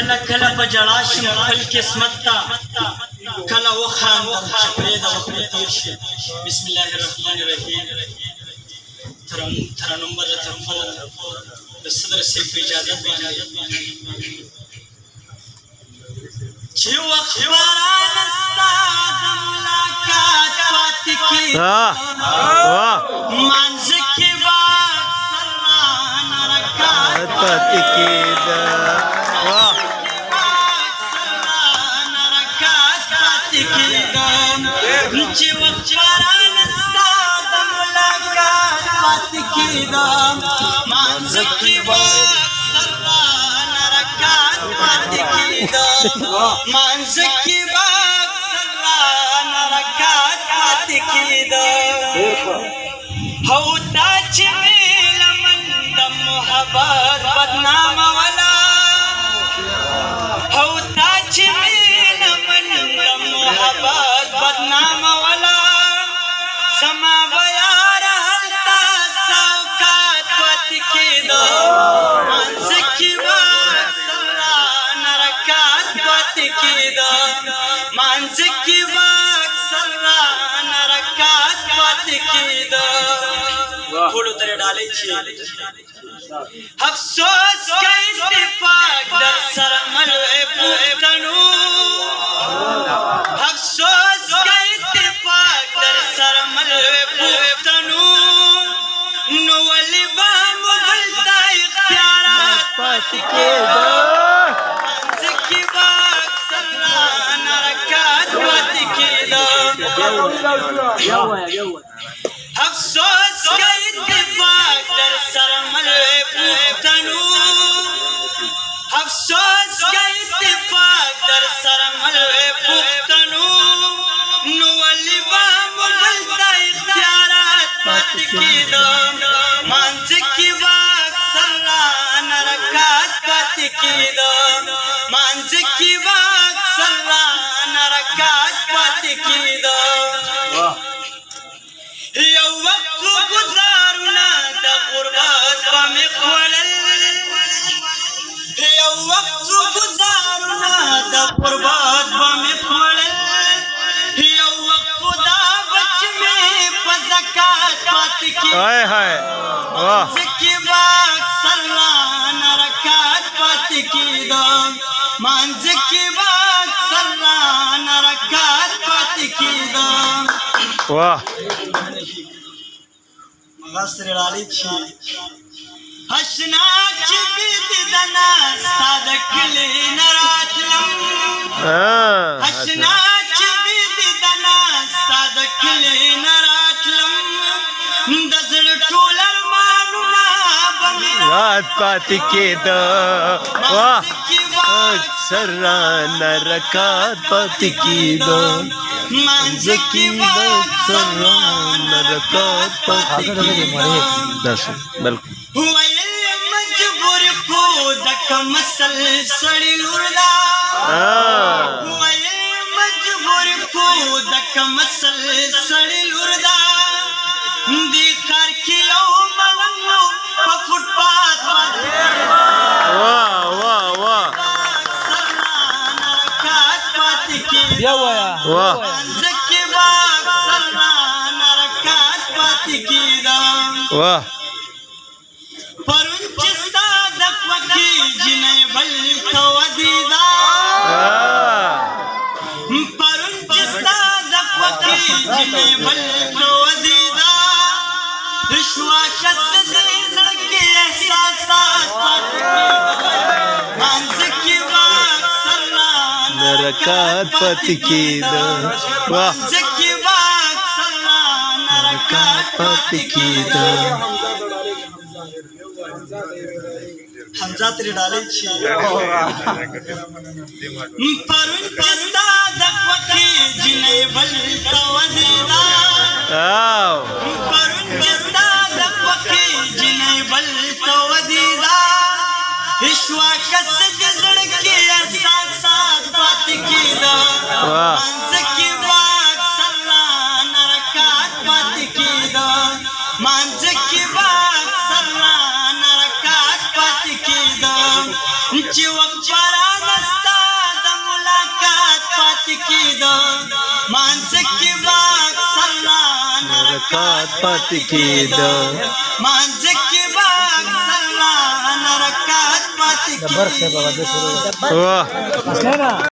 کله کله په ژړا شم خپل قسمت ته کله وخاندم چې پرېږده وخت به تېر شي بسم الله الرحمن الرحیم ترنم به د طرفه د صدر صاحب په اجازت باندې چې وخت به رانستا د ملاقات پاتې کېږي مانځه کې به اکثر رانه رکات پاتې کېده چې وخت به رانستا د ملاقات پاتې کېدم مانځه کې به اکثر رانه رکات پاتې کېدم مانځه کې به اکثر رانه رکات پاتې کېدم او تا چې مې لمن د محبت بدناموله او تا چې مې لمن د محبت بدناموله زما به یاره هلته سوکات پاتې کېدم مانځه کې به اکثر رانه رکات پاتې کېدم مانځه کې به اکثر رانه رکات پاتې کېدم ټولو ته یې ډالۍ چې افسوس که اتفاق در سره مل پوښتنو افسوس که اتفاق در سره مل پوښتنو نو ولې به مو بل ته اختیارات پاتې کېدل مانځه کې به اکثر رانه رکات پاتې کېدل افسوس که اتفاق در سره مل پوښتنو افسوس که اتفاق در سره مل پوښتنو نو ولې به مو بل ته اختیارات پاتې کېدل مانځه کې به اکثر رانه رکات پاتې کېدل مانځه کې به اکثر رانه رکات پاتې کېدل یو وخت گزارونه د غربت به مې خوړل یو وخت گزارونه د غربت به مې خوړل یو وخت دا بچ مې په زکات پاتې کېدل مانځه کې به اکثر رانه رکات پاتې کېدل مانځه کې به اکثر رانه رکات پاتې کېدل مغاز ترې ډالۍ چې اشنا چې بېدیدنه ستا د کلي نه راتلم اشنا چې بېدیدنه ستا د کلي نه راتلم د زړه ټول ارمانونه به مې رات پاتې کېده اکثر رانه رکات پاتې کېده مانځه کې به اکثر رانه رکات پاتې کېده ویل مجبور خو د کم اصل سړي لور ده ویل مجبور خو د کم اصل سړي لور ده دې ښار کې یو ملنګ په فوټپات باندې اکثر رانه رکات پاتې کېده مانځه کې به اکثر رانه رکات پاتې کېده پرون چې ستا د خوښې جنۍ بل ته ودېده پرون چې ستا د خوښې جنۍ بل ته ودېده شوه کس دې زړه کې احساسات پاتې کېده مانځه کې به اکثر رانه رکات پاتې کېده مانځه کې به اکثر رانه رکات پاتې کېده حمزه ترې ډالۍ چې پرون چې ستا د خوښې جنۍ بل ته ودېده پرون چې ستا د خوښې جنۍ بل ته ودېده شوه کس دې زړه کې احساسات پاتې کېده مانځه کې به اکثر رانه رکات پاتې کېده مانځه کې به اکثر رانه رکات پاتې کېده چې وخت به رانه زکات پاتې کېده مانځ کې به اکثر رکعت پاتې کېده